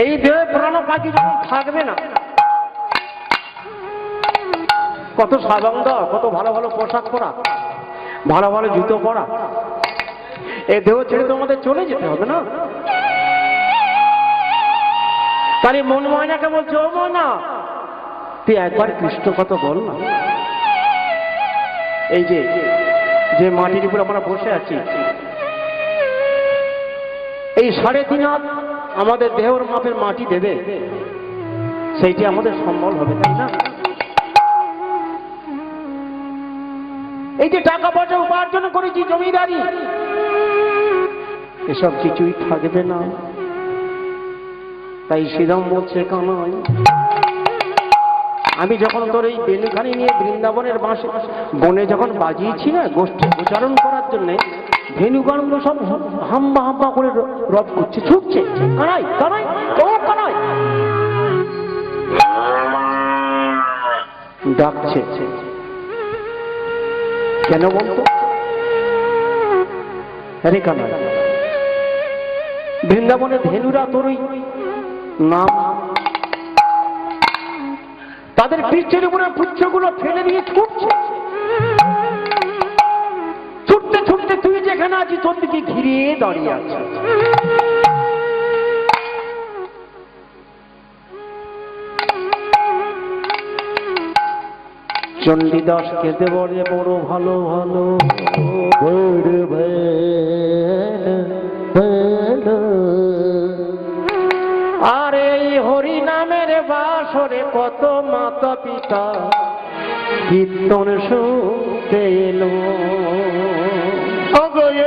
এই দেহে প্রাণ পাখি যখন থাকবে না, কত সাবান দেওয়া, কত ভালো ভালো পোশাক পরা, ভালো ভালো জুতো পরা, এই দেহ ছেড়ে তো আমাদের চলে যেতে হবে না? তাহলে মন ময়নাকে বলছে, ও ময়না তুই একবার কৃষ্ণ কথা বল না। এই যে যে মাটির উপর আমরা বসে আছি, এই 3.5 হাত আমাদের দেহর মাপের মাটি দেবে, সেইটি আমাদের সম্বল হবে, তাই না? এই যে টাকা পয়সা উপার্জন করেছি, জমিদারি, এসব কিছুই থাকবে না। তাই শ্রীরাম বলছে, কানাই আমি যখন তোর এই বেনুখানি নিয়ে বৃন্দাবনের বাঁশে বনে যখন বাজিয়েছি না গোষ্ঠী উচ্চারণ করার জন্য, ভেনুগানগুলো সব হাম্বা হাম্বা করে রব করছে, ছুটছে, কানাই কানাই ও কানাই ডাকছে। কেন বলতো? আরে কানাই, বৃন্দাবনের ধেনুরা তোর ওই নাম, তাদের পৃষ্ঠের উপরে পুচ্ছগুলো ফেলে দিয়ে ছুটছে, ছুটতে ছুটতে তুই যেখানে আছিস তোর দিকে ঘিরে দাঁড়িয়ে আছে। চণ্ডীদাস খেতে বলে, বড় ভালো ভালো আর এই হরি নামের বাসরে কত মাতা পিতা কীর্তন শুনতে এলো।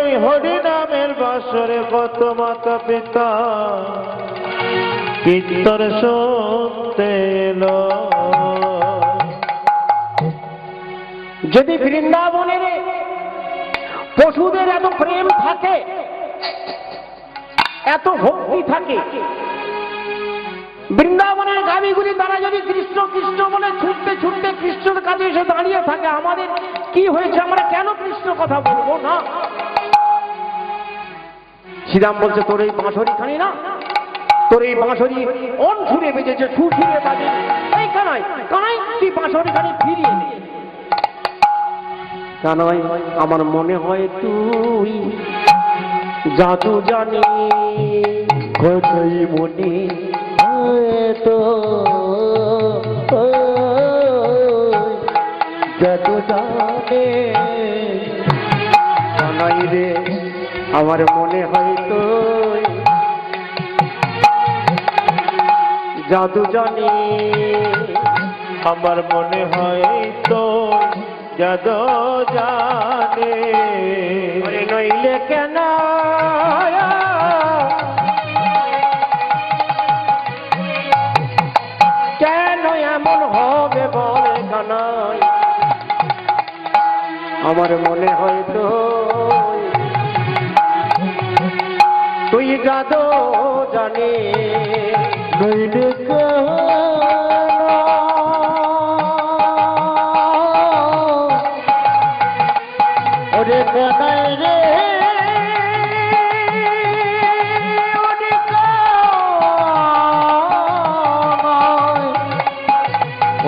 এই হরি নামের বাসরে কত মাতা পিতা কীর্তন শুনতে এলো। যদি বৃন্দাবনের পশুদের এত প্রেম থাকে, এত ভক্তি থাকে, বৃন্দাবনের গাভীগুলি তারা যদি কৃষ্ণ কৃষ্ণ বলে ছুটতে ছুটতে কৃষ্ণের কাছে এসে দাঁড়িয়ে থাকে, আমাদের কি হয়েছে? আমরা কেন কৃষ্ণ কথা বলবো না? শ্রীরাম বলছে, তোর এই বাঁশরি খানি না, তোর এই বাঁশরি অন ছুড়ে বেজেছে, সুর ছুড়ে বাজে, এই কানাই কানাই তুই বাঁশরি খানি ফিরিয়ে নে। কানাই, আমার মনে হয় তুই জাদু জানি, কোথায় মনে তো যত জানে। কানাই রে, আমার মনে হয় তুই জাদু জানি, আমার মনে হয় তো জাদু জানে। নইলে কেন কেন এমন হবে বলে কানাই? আমার মনে হয় তো তুই জাদু জানি, নইলে ওরে কানাই রে,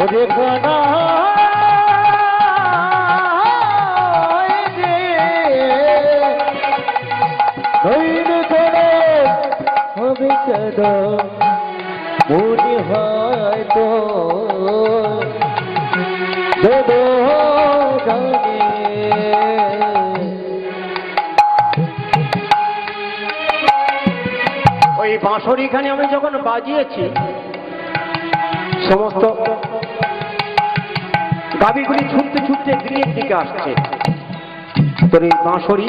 ওরে কানাই রে, নইলে করে হবে কেন মনে হয় তো দেবো জানে। ওই বাঁশরিখানে আমি যখন বাজিয়েছি, সমস্ত গাভীগুলি ছুটতে ছুটতে গৃহের দিকে আসছে। তোর এই বাঁশরি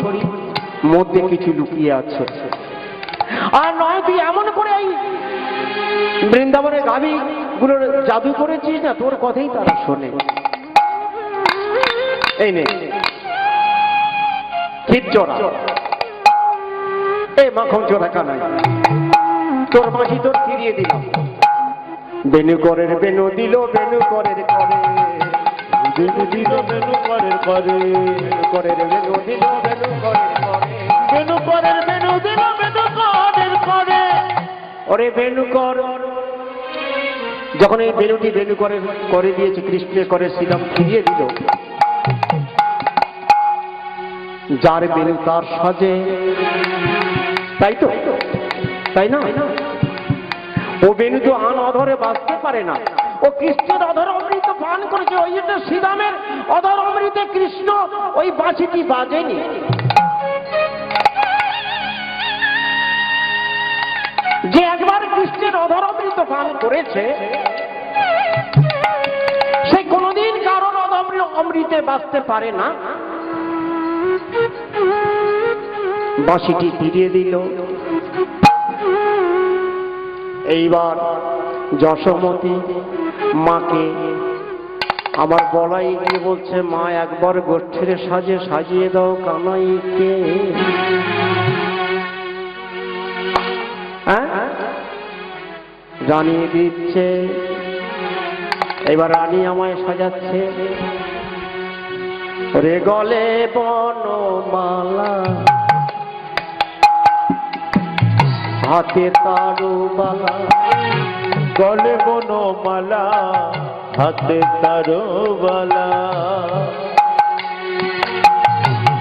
মধ্যে কিছু লুকিয়ে আছে, আর নয় তুই এমন করে এই বৃন্দাবনের গাভীগুলোর জাদু করেছিস না, তোর কথাই তারা শোনে। এই নে ক্ষীর চড়া, এই মাখন চড়া কানাই, তোর মাঝি তোর ফিরিয়ে দিলাম। বেনু করের বেনু দিল, বেনু করের করে, বেনু দিল বেনু করের করে, বেনু করের বেনু দিল, বেনু করের করে, বেনু করের বেনু দিল বেনু করের করে। ওরে বেণুকর, যখন এই বেণুটি বেণু করে দিয়েছে, কৃষ্ণের করে শ্রীরাম ফিরিয়ে দিল। যার বেণু তার সাজে, তাই তো, তাই না? ও বেণু তো আন অধরে বাঁচতে পারে না, ও কৃষ্ণের অধর অমৃত পান করেছে, ওই জন্য শ্রীরামের অধর অমৃতে কৃষ্ণ ওই বাঁশিটি বাজেনি। যে একবার কৃষ্ণের অধর অমৃত পান করেছে, সে কোনদিন কারণ অমৃতে বাঁচতে পারে না। বাঁশিটি ফিরিয়ে দিল। এইবার যশোমতী মাকে আমার বলাই গিয়ে বলছে, মা একবার গোষ্ঠীর সাজে সাজিয়ে দাও কানাইকে। জানিয়ে দিচ্ছে। এবার রানী আমায় সাজাচ্ছে। রে গলে বনমালা, হাতে তারুবালা, গলে বনমালা, হাতে তারুবালা,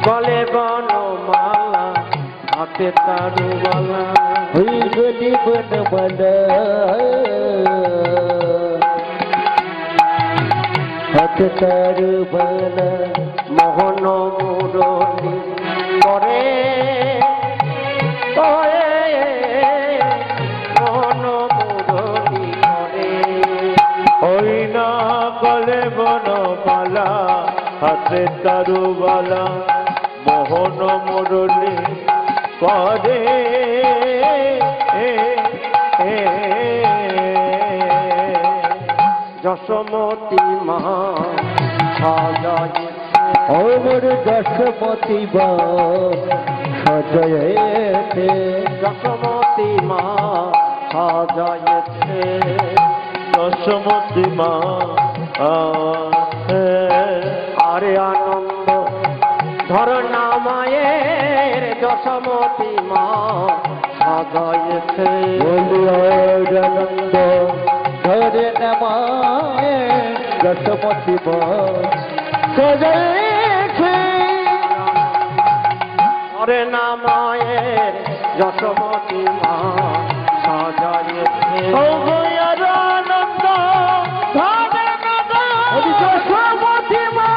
গলে বনমালা, হাতে তারুবালা, ওই গলি বনমালা, হাতে তারুবালা, মোহন মুরলী করে মোহন মুরলী করে। ওই না গলে বনমালা, হাতে তারুবালা, মোহন মুরলী করে। যশোমতী মা সাজাইছে, ওমর যশোমতী মা সাজাইছে, যশোমতী মা সাজাইছে, যশোমতী মা আরে আনন্দ ধর নামায়ের, যশোমতী মা সাজাইছে। আনন্দ ধরে নামায়, যশোমতী মা সাজাইছে, ধরে নামায়ের, যশোমতী মা সাজাইছে। আনন্দ ধরে নামায়, যশোমতী মা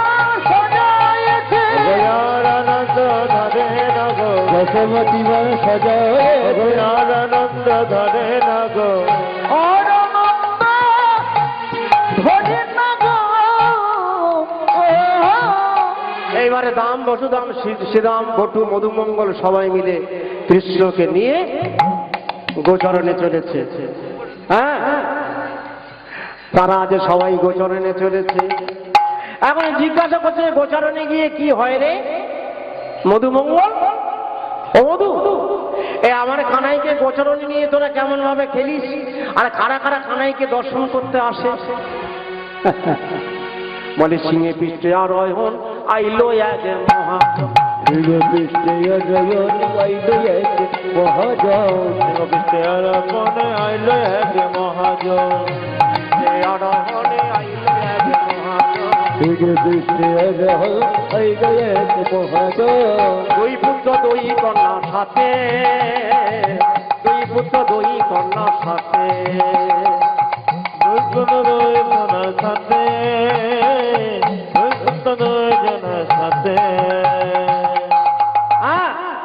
সাজাইছে, আনন্দ ধরে নাগো, যশোমতী মা সাজাইছে, আনন্দ ধরে নাগো, এইবারে দাম বসুদাম শ্রীরাম বটু মধুমঙ্গল সবাই মিলে কৃষ্ণকে নিয়ে গোচরণে চলেছে। হ্যাঁ, তারা আজ সবাই গোচরণে চলেছে। এখন জিজ্ঞাসা করছে, গোচরণে গিয়ে কি হয় রে মধুমঙ্গল? ও মধু, আমার কানাইকে গোচরণে নিয়ে তোরা কেমন ভাবে খেলিস? আর কারা কারা কানাইকে দর্শন করতে আসে? বলে, সিংহে পৃষ্ঠে আরোহণ আইলো এক মহা, পৃষ্ঠে আইলো এক মহাজন, পৃষ্ঠে আরোহণে আইলো এক মহাজন, আরোহণে আইলো এক মহাজন, পৃষ্ঠে আরোহণ আইলো এক মহাজন, দুই পুত্র দুই কন্যার সাথে, দুই পুত্র দুই কন্যার সাথে, দুই পুত্র দুই কন্যার সাথে, দুই পুত্র দুই জনের সাথে।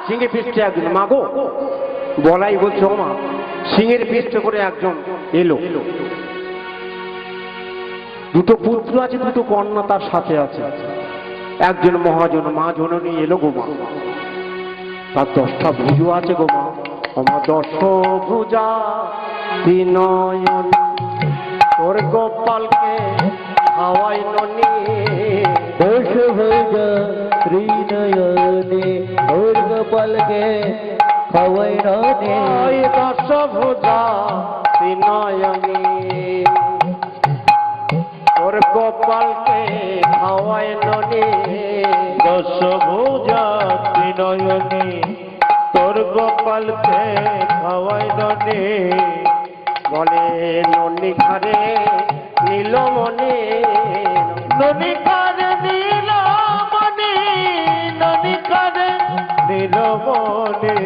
সিংহে পৃষ্ঠে একজন, মাগো বলাই বলছে, ও মা, সিংহের পৃষ্ঠে করে একজন এলো। দুটো পুত্র আছে, দুটো কন্যা তার সাথে আছে। একজন মহাজন, মা জননী এলো গো মা, তার 10টা ভুজু আছে গো মা। আমার 10 ভুজা বিনয়ন, তোর গোপালকে হাওয়াই ননি, 10 ভুজা ত্রিনয়নে, তোর গোপালকে খাওয়াই ননি, 10 ভুজা বিনয়নী, তোর গোপালকে খাওয়াই ননি, 10 ভুজা ত্রিনয়নে, তোর গোপালকে খাওয়াই নয়নে বলে নন্দি ঘরে নীল মনে ননিকারে নীলমণি ননিকারে নীলমণি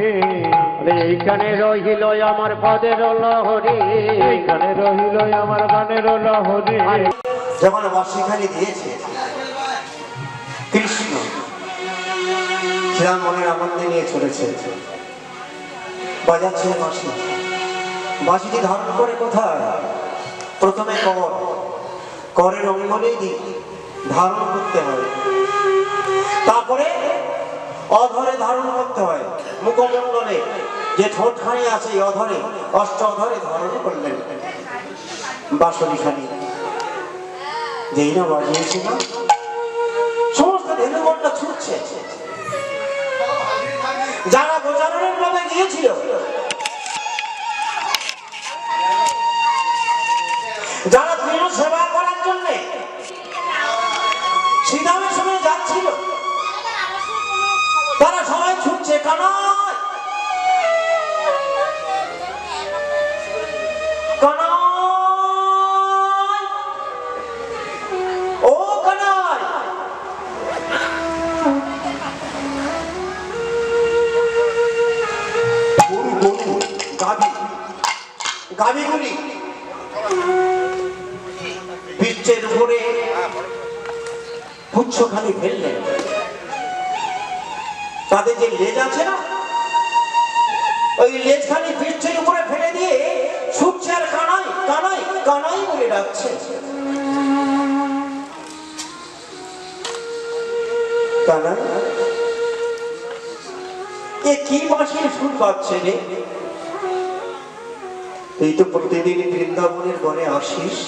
এইখানে রহিল আমার পদের লহরে এইখানে রহিল আমার গানের লহরি যখন বাঁশিখানি দিয়েছে কৃষ্ণ শ্রীরাম মনের আনন্দে নিয়ে চলেছে, বাজাচ্ছে বাঁশি। বাঁশিটি ধারণ করে কোথায়? প্রথমে করের অঙ্গলেই ধারণ করতে হয়, তারপরে অধরে ধারণ করতে হয়। মুখমণ্ডলে যে ঠোঁটখানি আছে এই অধরে, অষ্ট অধরে ধারণ করলেন বাঁশিখানি। যেই না বাজিয়েছে না, সমস্ত ধেনুগণটা ছুটছে। যারা গোচারণের পথে গিয়েছিল, যারা তৃণ সেবা করার জন্য শ্রীরামের সঙ্গে যাচ্ছিল, তারা সবাই ছুটছে। কানাই কানাই, ও কানাই, গাভীগুলি বৃক্ষের উপরে পুচ্ছখানি ফেললেন। তাদের যে লেজ আছে না, ওই লেজখানি বৃক্ষের উপরে ফেলে দিয়ে ছুটছে আর কানাই কানাই কানাই বলে ডাকছে। কানাই, এ কি বাঁশির সুর পাচ্ছে রে? এই তো প্রতিদিন বৃন্দাবনের বনে আসিস।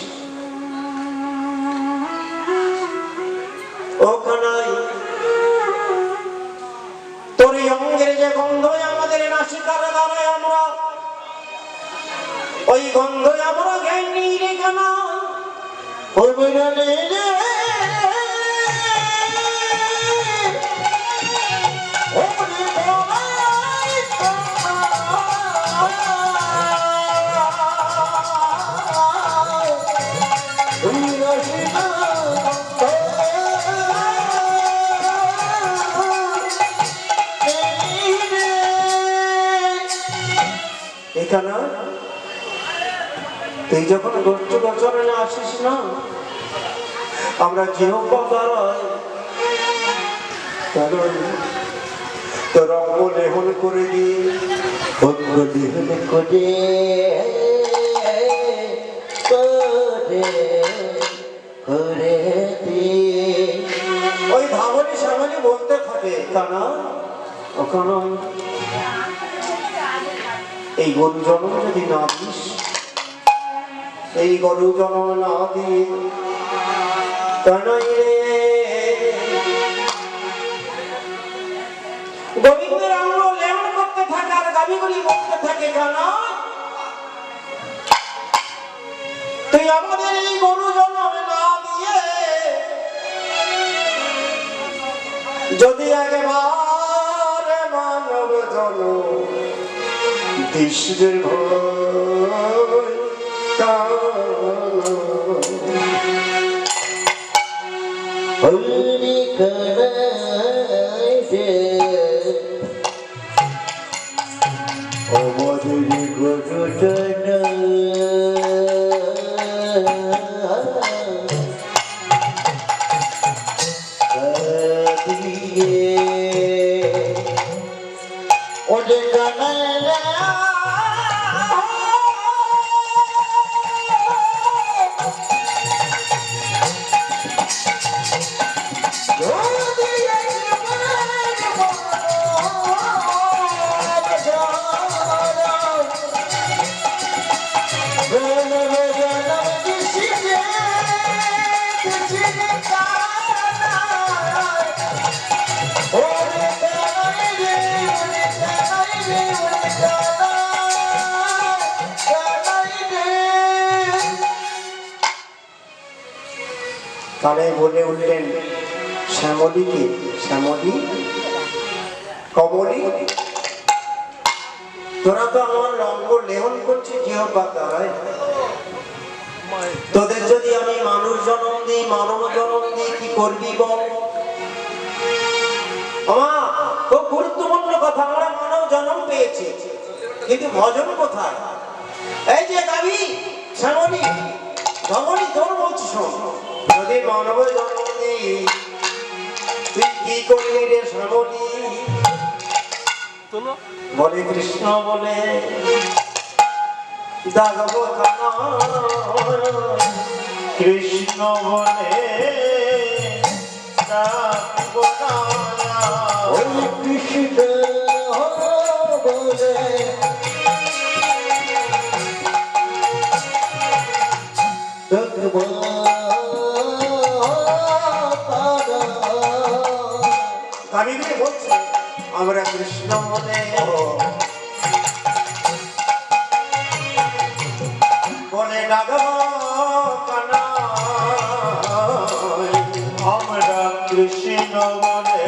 ও কানাই, তোর এই অঙ্গের যে গন্ধ আমাদের নাসিকার দ্বারায় আমরা, ওই গন্ধ আমরা জ্ঞানী রে কানাই। ওই বইরালে রে এখানে তুই যখন গোষ্ঠ গোচরণে আসিস না, আমরা জিহ্বা দ্বারায় তোর অঙ্গ লেহন করে দিয়ে অঙ্গ লেহন করে করে ওই ধাবলি সামনে বলতে থাকে, কানা ওখানে এই গরু জন্ম যদি না দিস, এই গরু জন্ম না দিয়ে কানাই রে গোবিন্দের অঙ্গ লেমন করতে থাকে আর গাভীগুলি বলতে থাকে, কানাই তুই আমাদের এই গরু জন্ম না দিয়ে যদি একবার মানব জন্ম দেশের ভয় হরি কানাইছে আমাদের গরুটা ওদের কানাইরা তাহলে বলে উঠলেন, শ্যামলী কি? শ্যামলী, কমলী, তোরা তো আমার রঙ্গ লেহন করছিস জিহ্বার দ্বারায়। তোদের যদি আমি মানুষ জন্ম দিই, মানব জন্ম দিই, কি করবি বল? আমার খুব গুরুত্বপূর্ণ কথা, আমরা মানব জন্ম পেয়েছি, কিন্তু ভজন কোথায়? এই যে গাভী শ্যামলী ধমনী, তোর বলছি শোন, যদি মানব জন্ম দিই তুই কি করবি রে শ্যামলী? বলে কৃষ্ণ বলে দাগব কানা, কৃষ্ণ বলে ডাকব কানা। ওই কৃষ্ণ বলে দাগব কানা। কাবিনী বলছে আমরা কৃষ্ণ বলে বলে ডাকব কানা, আমরা কৃষ্ণ বলে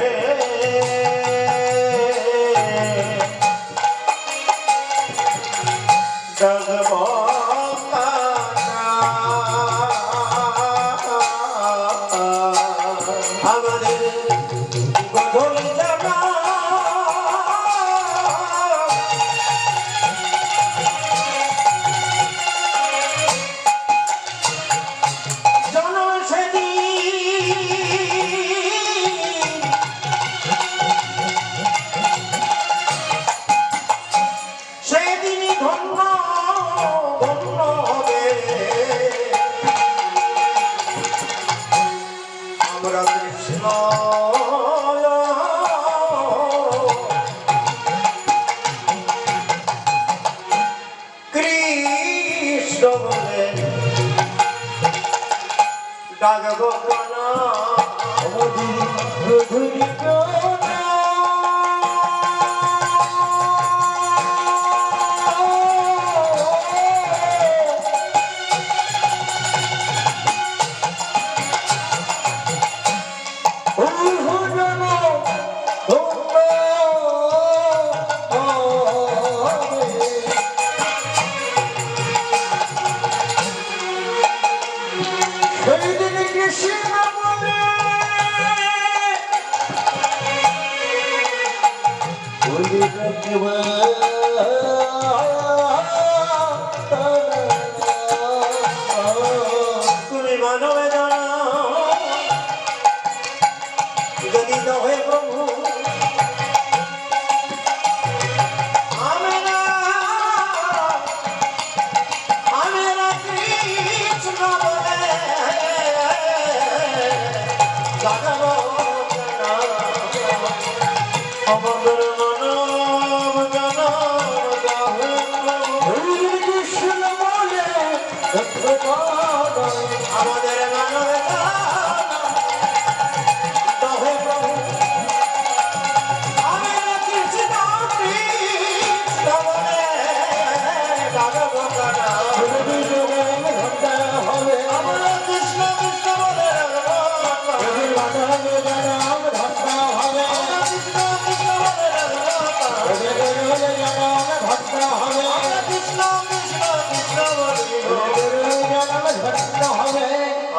ডাকব কানা। আমাদের গধূল জাগা জনসেনী সেদিনই ধন্য ধন্য হবে আমরা কৃষ্ণ কৃষ্ণ বলে ডাকব কানা। তুমি মানবে জানা যদি দহে প্রভু আমেরা আমেরা কৃষ্ণ বলে জাগাব কানা। আমাদের মানব জনম কৃষ্ণ বলে আমাদের মানবে দহে প্রভু আমেরা কৃষ্ণ কৃষ্ণ বলে জাগাব কানা। আমরা কৃষ্ণ কৃষ্ণ বলে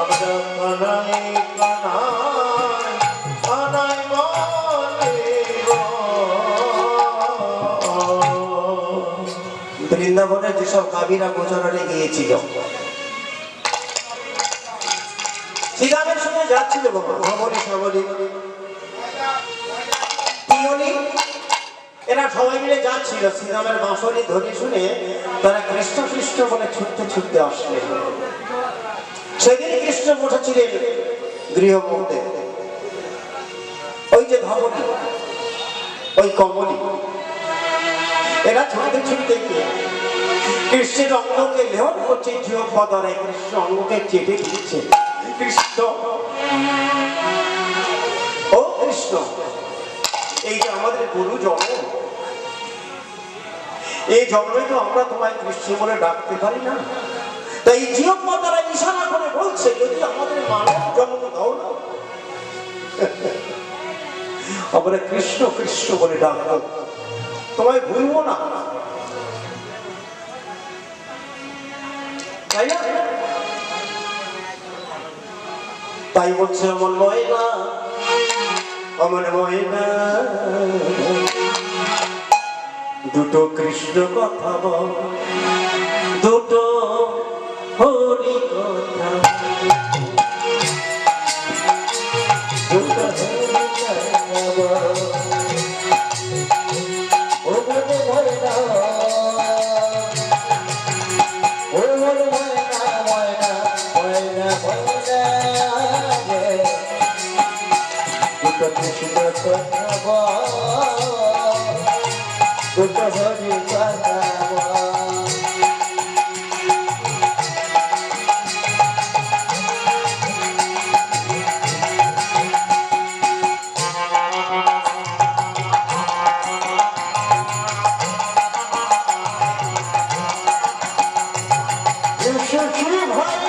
আমরা কানাই কানাই কানাই বলিব। বৃন্দাবনের যেসব কাবিরা গোচরণে গিয়েছিল, শ্রীরামের সঙ্গে যাচ্ছিল ভবনী শ্যামলী পিয়নি, এরা সবাই মিলে যাচ্ছিল। শ্রীরামের বাঁশরি ধ্বনি শুনে তারা কৃষ্ণ কৃষ্ণ বলে ছুটতে ছুটতে আসলেন। সেদিনই কৃষ্ণ বসেছিলেন গৃহমধ্যে। ওই যে ধবনী, ওই কমলী, এরা ছুটতে ছুটতে গিয়ে কৃষ্ণের অঙ্গকে লেহন করছে, জিহ্বা কৃষ্ণ অঙ্গকে চেটে দিচ্ছে। কৃষ্ণ, ও কৃষ্ণ, এই যে আমাদের গুরু জন্ম, এই জন্মে তো আমরা তোমায় কৃষ্ণ বলে ডাকতে পারি না। তাই জিহ্বা দ্বারা ইশারা করে বলছে যদি আমাদের মানব জন্ম দাও না, আমরা কৃষ্ণ কৃষ্ণ বলে ডাকবো, তোমায় ভুলবো না। তাই না? তাই বলছে অমন ময়না, অমন ময়না, দুটো কৃষ্ণ কথা বল, দুটো হরি কথা, দুটো হরি কথা বল। ও মনে ময়না, ও মনে ময়না, ময়না ময়না ময়না রে, দুটো কৃষ্ণ কথা বল, দুটো হরি কথা বল। শ্রী ভাই